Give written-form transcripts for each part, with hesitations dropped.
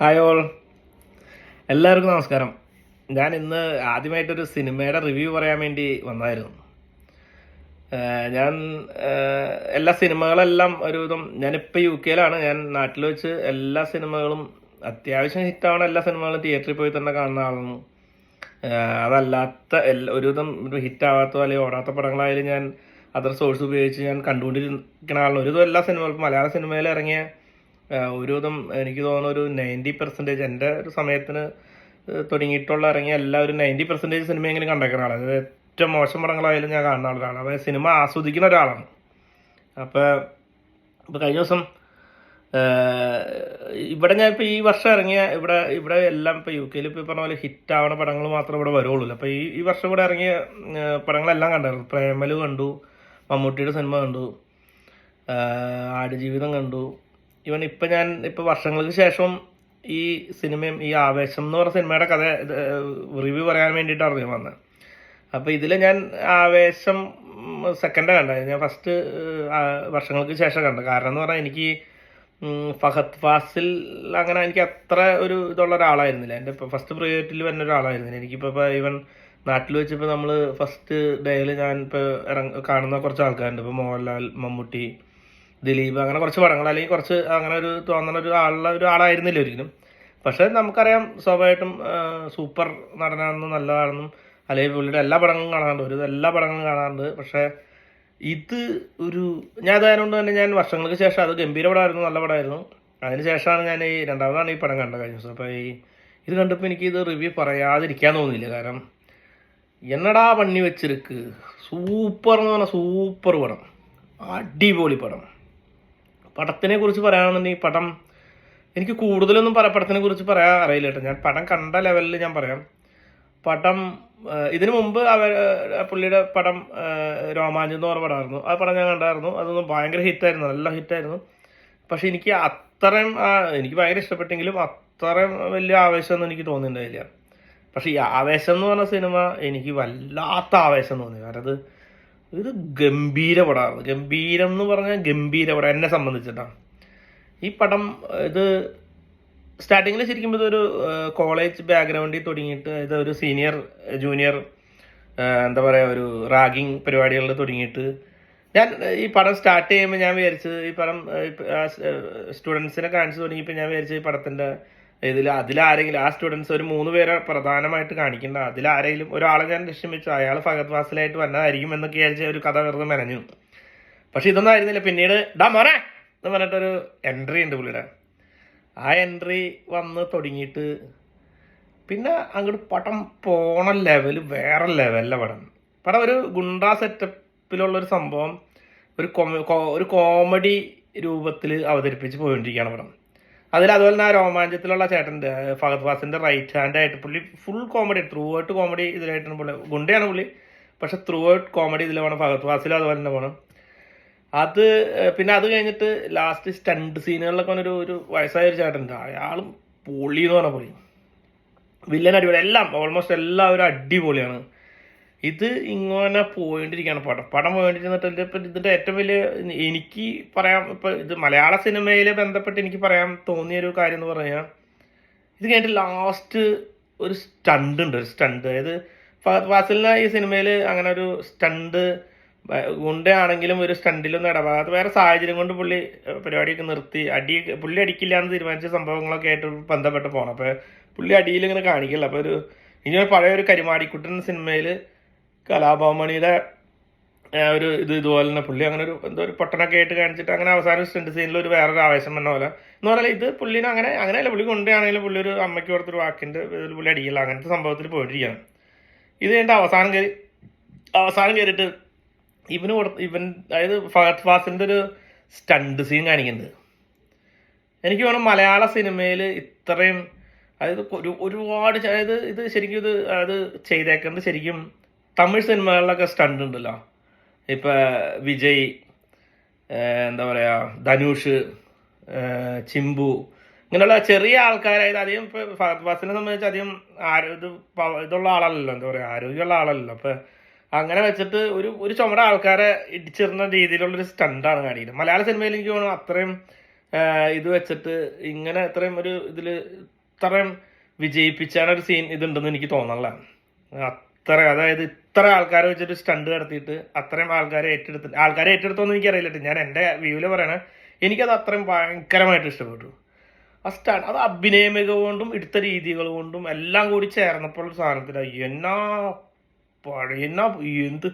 Hi all, എല്ലാവർക്കും നമസ്കാരം. ഞാൻ ഇന്ന് ആദ്യമായിട്ടൊരു സിനിമയുടെ റിവ്യൂ പറയാൻ വേണ്ടി വന്നായിരുന്നു. ഞാൻ എല്ലാ സിനിമകളെല്ലാം ഒരുവിധം ഞാനിപ്പോൾ UK-ലാണ്. ഞാൻ നാട്ടിൽ വെച്ച് എല്ലാ സിനിമകളും അത്യാവശ്യം ഹിറ്റാവണ എല്ലാ സിനിമകളും തിയേറ്ററിൽ പോയി തന്നെ കാണുന്ന ആളാണ്. അതല്ലാത്ത ഒരുവിധം ഹിറ്റാവാത്ത അല്ലെങ്കിൽ ഓടാത്ത പടങ്ങളായാലും ഞാൻ അതർ സോഴ്സ് ഉപയോഗിച്ച് ഞാൻ കണ്ടുകൊണ്ടിരിക്കുന്ന ആളാണ്. ഒരുവിധം എല്ലാ സിനിമകളും മലയാള സിനിമയിൽ ഇറങ്ങിയ ഒരുവിധം എനിക്ക് തോന്നുന്ന ഒരു 90% എൻ്റെ ഒരു സമയത്തിന് തുടങ്ങിയിട്ടുള്ള ഇറങ്ങിയ എല്ലാ ഒരു 90% സിനിമയെങ്കിലും കണ്ടേക്കുന്ന ആളാണ്. അത് ഏറ്റവും മോശം പടങ്ങളായാലും ഞാൻ കാണുന്ന ആളാണ്. അപ്പോൾ സിനിമ ആസ്വദിക്കുന്ന ഒരാളാണ്. അപ്പോൾ കഴിഞ്ഞ ദിവസം ഇവിടെ ഞാൻ ഇപ്പോൾ ഈ വർഷം ഇറങ്ങിയ ഇവിടെ എല്ലാം ഇപ്പോൾ UK-യിൽ ഇപ്പോൾ പറഞ്ഞ പോലെ ഹിറ്റ് ആവണ പടങ്ങൾ മാത്രമേ ഇവിടെ വരുള്ളൂ. അപ്പോൾ ഈ വർഷം ഇവിടെ ഇറങ്ങിയ പടങ്ങളെല്ലാം കണ്ടായിരുന്നു. പ്രേമലു കണ്ടു, മമ്മൂട്ടിയുടെ സിനിമ കണ്ടു, ആടുജീവിതം കണ്ടു. ഞാൻ വർഷങ്ങൾക്ക് ശേഷം ഈ സിനിമയും ഈ ആവേശം എന്ന് പറഞ്ഞ സിനിമയുടെ കഥ റിവ്യൂ പറയാൻ വേണ്ടിയിട്ടാണ് ഞാൻ വന്നത്. അപ്പോൾ ഇതിൽ ഞാൻ ആവേശം സെക്കൻഡ് കണ്ടത്. ഞാൻ ഫസ്റ്റ് വർഷങ്ങൾക്ക് ശേഷം കണ്ടത്. കാരണം എന്ന് പറഞ്ഞാൽ എനിക്ക് ഫഹദ് ഫാസിൽ അങ്ങനെ എനിക്ക് അത്ര ഒരു ഇതുള്ള ഒരാളായിരുന്നില്ല. എൻ്റെ ഫസ്റ്റ് പ്രയോറിറ്റിയിൽ വരുന്ന ഒരാളായിരുന്നില്ല. എനിക്കിപ്പോൾ ഈവൻ നാട്ടിൽ വെച്ചിപ്പോൾ നമ്മൾ ഫസ്റ്റ് ഡേയിൽ ഞാൻ ഇപ്പോൾ കാണുന്ന കുറച്ച് ആൾക്കാരുണ്ട്. ഇപ്പോൾ മോഹൻലാൽ, മമ്മൂട്ടി, ദിലീപ്, അങ്ങനെ കുറച്ച് പടങ്ങൾ, അല്ലെങ്കിൽ കുറച്ച് അങ്ങനെ ഒരു തോന്നുന്ന ഒരാളായിരുന്നില്ല ഒരിക്കലും. പക്ഷേ നമുക്കറിയാം സ്വാഭാവികമായിട്ടും സൂപ്പർ നടനാണെന്നും നല്ലതാണെന്നും, അല്ലെങ്കിൽ പുള്ളിയുടെ എല്ലാ പടങ്ങളും കാണാറുണ്ട്, എല്ലാ പടങ്ങളും കാണാറുണ്ട്. പക്ഷേ ഇത് ഞാൻ അതായതുകൊണ്ട് തന്നെ ഞാൻ വർഷങ്ങൾക്ക് ശേഷം, അത് ഗംഭീര പടമായിരുന്നു, നല്ല പടമായിരുന്നു. അതിന് ശേഷമാണ് ഞാൻ രണ്ടാമതാണ് ഈ പടം കണ്ടത് കഴിഞ്ഞ ദിവസം. അപ്പോൾ ഇത് കണ്ടപ്പോൾ എനിക്കിത് റിവ്യൂ പറയാതിരിക്കാൻ തോന്നിയില്ല. കാരണം എന്നടാ പണി വെച്ചിരിക്ക്, സൂപ്പർ എന്ന് പറഞ്ഞാൽ സൂപ്പർ പടം, അടിപൊളി പടം. പടത്തിനെ കുറിച്ച് പറയുകയാണെന്നുണ്ടെങ്കിൽ പടം എനിക്ക് കൂടുതലൊന്നും പടത്തിനെ കുറിച്ച് പറയാൻ അറിയില്ല കേട്ടോ. ഞാൻ പടം കണ്ട ലെവലിൽ ഞാൻ പറയാം. പടം ഇതിനു മുമ്പ് പുള്ളിയുടെ പടം രോമാഞ്ചം എന്ന് പറഞ്ഞ പടമായിരുന്നു. ആ പടം ഞാൻ കണ്ടായിരുന്നു. അതൊന്നും ഭയങ്കര ഹിറ്റായിരുന്നു, നല്ല ഹിറ്റായിരുന്നു. പക്ഷെ എനിക്ക് എനിക്ക് ഭയങ്കര ഇഷ്ടപ്പെട്ടെങ്കിലും അത്രയും വലിയ ആവേശമൊന്നും എനിക്ക് തോന്നിയിട്ടുണ്ടായില്ല. പക്ഷെ ഈ ആവേശം എന്ന് പറഞ്ഞ സിനിമ എനിക്ക് വല്ലാത്ത ആവേശം തോന്നി. കാരണം ഇത് ഗംഭീര പടമാണ്. ഗംഭീരം എന്ന് പറഞ്ഞാൽ ഗംഭീര പടം എന്നെ സംബന്ധിച്ചിട്ടാണ്. ഈ പടം ഇത് സ്റ്റാർട്ടിങ്ങിൽ ശരിക്കും ഇതൊരു കോളേജ് ബാക്ക്ഗ്രൗണ്ടിൽ തുടങ്ങിയിട്ട് ഇതൊരു സീനിയർ ജൂനിയർ എന്താ പറയുക, ഒരു റാഗിങ് പരിപാടികളിൽ തുടങ്ങിയിട്ട് ഞാൻ ഈ പടം സ്റ്റാർട്ട് ചെയ്യുമ്പോൾ ഞാൻ വിചാരിച്ചത് ഈ പടം സ്റ്റുഡൻസിനെ കാണിച്ചു തുടങ്ങിയപ്പോൾ ഞാൻ വിചാരിച്ചത് ഈ പടത്തിൻ്റെ അതിലാരെങ്കിലും ആ സ്റ്റുഡൻസ് ഒരു 3 പേരെ പ്രധാനമായിട്ട് കാണിക്കേണ്ട, അതിലാരെങ്കിലും ഒരാളെ ഞാൻ ലക്ഷ്യം വെച്ചു, അയാൾ ഫഹദ് ഫാസിലായിട്ട് വന്നതായിരിക്കും എന്നൊക്കെ വിചാരിച്ച ഒരു കഥ വെറുതെ മെനഞ്ഞു. പക്ഷെ ഇതൊന്നും ആയിരുന്നില്ല. പിന്നീട് മോനെ എന്ന് പറഞ്ഞിട്ടൊരു എൻട്രി ഉണ്ട് പുള്ളിയുടെ. ആ എൻട്രി വന്ന് തുടങ്ങിയിട്ട് പിന്നെ അങ്ങോട്ട് പടം പോണ ലെവൽ വേറെ ലെവലിലെ പടം ഒരു ഗുണ്ടാ സെറ്റപ്പിലുള്ളൊരു സംഭവം ഒരു കോമഡി രൂപത്തിൽ അവതരിപ്പിച്ച് പോയിക്കൊണ്ടിരിക്കുകയാണ് പടം. അതുപോലെ തന്നെ ആ രോമാഞ്ചത്തിലുള്ള ചേട്ടൻ്റെ ഫഹദ് ഫാസിൻ്റെ റൈറ്റ് ഹാൻഡ് ആയിട്ട് പുള്ളി full comedy, throughout comedy ഇതിലായിട്ടാണ് പുള്ളി. ഗുണ്ടയാണ് പുള്ളി, പക്ഷെ ത്രൂ ഔട്ട് കോമഡി ഇതിൽ വേണം. ഫഹദ് ഫാസിലും അതുപോലെ തന്നെ വേണം. പിന്നെ അത് കഴിഞ്ഞിട്ട് ലാസ്റ്റ് സ്റ്റണ്ട് സീനുകളിലൊക്കെ ഒരു വയസ്സായ ഒരു ചേട്ടനുണ്ട്. അയാളും പൊളി എന്ന് പറഞ്ഞ പൊളി, വില്ലൻ അടിപൊളി, എല്ലാം ഓൾമോസ്റ്റ് എല്ലാവരും അടിപൊളിയാണ്. ഇത് ഇങ്ങനെ പോയിട്ടിരിക്കുകയാണ് പടം പോയിട്ടിരുന്നിട്ട്. ഇപ്പം ഇതിൻ്റെ ഏറ്റവും വലിയ എനിക്ക് പറയാം, ഇപ്പം ഇത് മലയാള സിനിമയിലെ ബന്ധപ്പെട്ട് എനിക്ക് പറയാൻ തോന്നിയൊരു കാര്യം എന്ന് പറഞ്ഞാൽ, ഇത് കഴിഞ്ഞിട്ട് ലാസ്റ്റ് ഒരു സ്റ്റണ്ട് ഉണ്ട്. അതായത് ഫഹദ് ഫാസിലിന് ഈ സിനിമയിൽ അങ്ങനെ ഒരു സ്റ്റണ്ട് ഗുണ്ടയാണെങ്കിലും ഒരു സ്റ്റണ്ടിലൊന്നും ഇടപാടാത്ത, വേറെ സാഹചര്യം കൊണ്ട് പുള്ളി പരിപാടിയൊക്കെ നിർത്തി പുള്ളി അടിക്കില്ല എന്ന് തീരുമാനിച്ച സംഭവങ്ങളൊക്കെ ആയിട്ട് ബന്ധപ്പെട്ട് പോകണം. അപ്പോൾ പുള്ളി അടിയിൽ ഇങ്ങനെ കാണിക്കില്ല. അപ്പോൾ ഇനി പഴയ ഒരു കരിമാടിക്കുട്ടൻ സിനിമയിൽ കലാഭവമണിയുടെ ഇതുപോലെ തന്നെ പുള്ളി അങ്ങനെ ഒരു പൊട്ടനൊക്കെ ആയിട്ട് കാണിച്ചിട്ട് അങ്ങനെ അവസാനം സ്റ്റണ്ട് സീനിൽ വേറൊരു ആവേശം വന്ന പോലെ എന്ന് പറഞ്ഞാൽ ഇത് പുള്ളിനെ അങ്ങനെയല്ല. പുള്ളി കൊണ്ടാണെങ്കിലും പുള്ളി ഒരു അമ്മയ്ക്ക് കൊടുത്തൊരു വാക്കിൻ്റെ ഇതിൽ പുള്ളി അടിക്കില്ല, അങ്ങനത്തെ സംഭവത്തിൽ പോയിട്ടിരിക്കുകയാണ്. ഇത് കഴിഞ്ഞിട്ട് അവസാനം കയറിയിട്ട് അതായത് ഫഹദ് ഫാസിലിൻ്റെ ഒരു സ്റ്റണ്ട് സീൻ കാണിക്കുന്നുണ്ട്. എനിക്ക് വേണം മലയാള സിനിമയിൽ ഇത്രയും, അതായത് ഒരുപാട്, അതായത് ഇത് ശരിക്കും അത് ചെയ്തേക്കുന്നത് ശരിക്കും തമിഴ് സിനിമകളിലൊക്കെ സ്റ്റണ്ട് ഉണ്ടല്ലോ. ഇപ്പം വിജയ്, എന്താ പറയുക, ധനുഷ്, ചിമ്പു, ഇങ്ങനെയുള്ള ചെറിയ ആൾക്കാരായത് അധികം ഇപ്പോൾ ഫഹദ് ഫാസിലിനെ സംബന്ധിച്ച് അധികം ഇതുള്ള ആളല്ലല്ലോ, എന്താ പറയുക, ആരോഗ്യമുള്ള ആളല്ലല്ലോ. അപ്പം അങ്ങനെ വെച്ചിട്ട് ഒരു ചുമര ആൾക്കാരെ ഇടിച്ചിരുന്ന രീതിയിലുള്ളൊരു സ്റ്റണ്ടാണ് കാണിക്കുന്നത്. മലയാള സിനിമയിൽ എനിക്ക് തോന്നുന്നു അത്രയും ഇത് വെച്ചിട്ട് ഇങ്ങനെ ഇത്രയും ഒരു ഇതിൽ ഇത്രയും വിജയിപ്പിച്ചാണ് ഒരു സീൻ ഇതുണ്ടെന്ന് എനിക്ക് തോന്നണില്ല. അതായത് ഇത്ര ആൾക്കാരെ വെച്ചിട്ട് സ്റ്റണ്ട് നടത്തിയിട്ട് അത്രയും ആൾക്കാരെ ഏറ്റെടുത്തോന്ന് എനിക്കറിയില്ല. ഞാൻ എൻ്റെ വ്യൂവിൽ പറയണേ, എനിക്കത് അത്രയും ഭയങ്കരമായിട്ട് ഇഷ്ടപ്പെട്ടു. ആ അത് അഭിനയ മികവ് കൊണ്ടും എടുത്ത രീതികൾ കൊണ്ടും എല്ലാം കൂടി ചേർന്നപ്പോൾ ഒരു സാധനത്തിലാണ് എന്ത്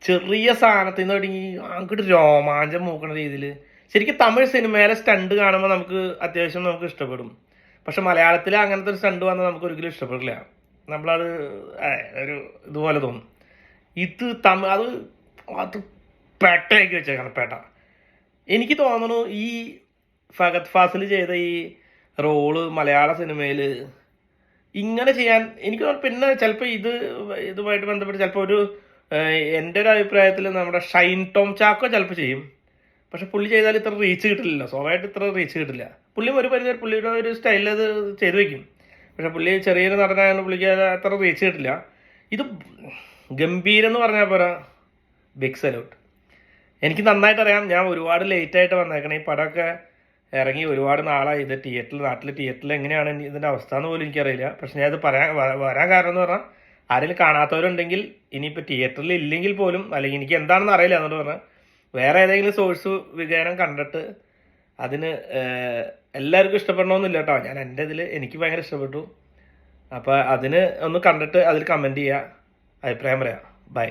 ചെറിയ സാധനത്തിൽ നിന്ന് തുടങ്ങി അങ്ങോട്ട് രോമാഞ്ചം മൂക്കണ രീതിയിൽ. ശരിക്കും തമിഴ് സിനിമയിലെ സ്റ്റണ്ട് കാണുമ്പോൾ നമുക്ക് അത്യാവശ്യം നമുക്ക് ഇഷ്ടപ്പെടും. പക്ഷെ മലയാളത്തിൽ അങ്ങനത്തെ ഒരു സ്റ്റണ്ട് വന്നാൽ നമുക്ക് ഒരിക്കലും ഇഷ്ടപ്പെടില്ല. നമ്മളത് ഒരു ഇതുപോലെ തോന്നും. ഇത് അത് പേട്ടയാക്കി വെച്ചേക്കാണ്, പേട്ട. എനിക്ക് തോന്നുന്നു ഈ ഫഹദ് ഫാസിൽ ചെയ്ത ഈ റോള് മലയാള സിനിമയിൽ ഇങ്ങനെ ചെയ്യാൻ എനിക്ക് തോന്നുന്നു. പിന്നെ ചിലപ്പോൾ ഇതുമായിട്ട് ബന്ധപ്പെട്ട് ചിലപ്പോൾ എൻ്റെ ഒരു അഭിപ്രായത്തിൽ നമ്മുടെ ഷൈൻ ടോം ചാക്കോ ചിലപ്പോൾ ചെയ്യും. പക്ഷെ പുള്ളി ചെയ്താൽ ഇത്ര റീച്ച് കിട്ടില്ല, സ്വാഭാവികമായിട്ട് ഇത്ര റീച്ച് കിട്ടില്ല. പുള്ളി ഒരു പരിധി പുള്ളിയുടെ ഒരു സ്റ്റൈലിൽ അത് ചെയ്തു വയ്ക്കും. പക്ഷെ പുള്ളി ചെറിയൊരു നടനായതുകൊണ്ട് പുള്ളിക്ക് അത്ര റീച്ച് കിട്ടില്ല. ഇത് ഗംഭീരം എന്ന് പറഞ്ഞാൽ പോരാ, ബിഗ് സല്യൂട്ട്. എനിക്ക് നന്നായിട്ട് അറിയാം, ഞാൻ ഒരുപാട് ലേറ്റായിട്ട് വന്നേക്കണം. ഈ പടമൊക്കെ ഇറങ്ങി ഒരുപാട് നാളായി. ഇത് നാട്ടിലെ തിയേറ്ററിൽ എങ്ങനെയാണ് ഇതിൻ്റെ അവസ്ഥ എന്ന് പോലും എനിക്കറിയില്ല. പക്ഷെ ഞാൻ ഇത് വരാൻ കാരണം എന്ന് പറഞ്ഞാൽ, ആരെങ്കിലും കാണാത്തവരുണ്ടെങ്കിൽ ഇനിയിപ്പോൾ തിയേറ്ററിൽ ഇല്ലെങ്കിൽ പോലും, അല്ലെങ്കിൽ എനിക്ക് എന്താണെന്ന് അറിയില്ല എന്നുകൊണ്ട് പറഞ്ഞാൽ, വേറെ ഏതെങ്കിലും സോഴ്സ് വികാരം കണ്ടിട്ട് അതിന് എല്ലാവർക്കും ഇഷ്ടപ്പെടണമെന്നില്ല കേട്ടോ. ഞാൻ എൻ്റെ എനിക്ക് ഭയങ്കര ഇഷ്ടപ്പെട്ടു. അപ്പോൾ അതിന് ഒന്ന് കണ്ടിട്ട് അതിൽ കമൻറ്റ് ചെയ്യുക, അഭിപ്രായം പറയാം. ബൈ.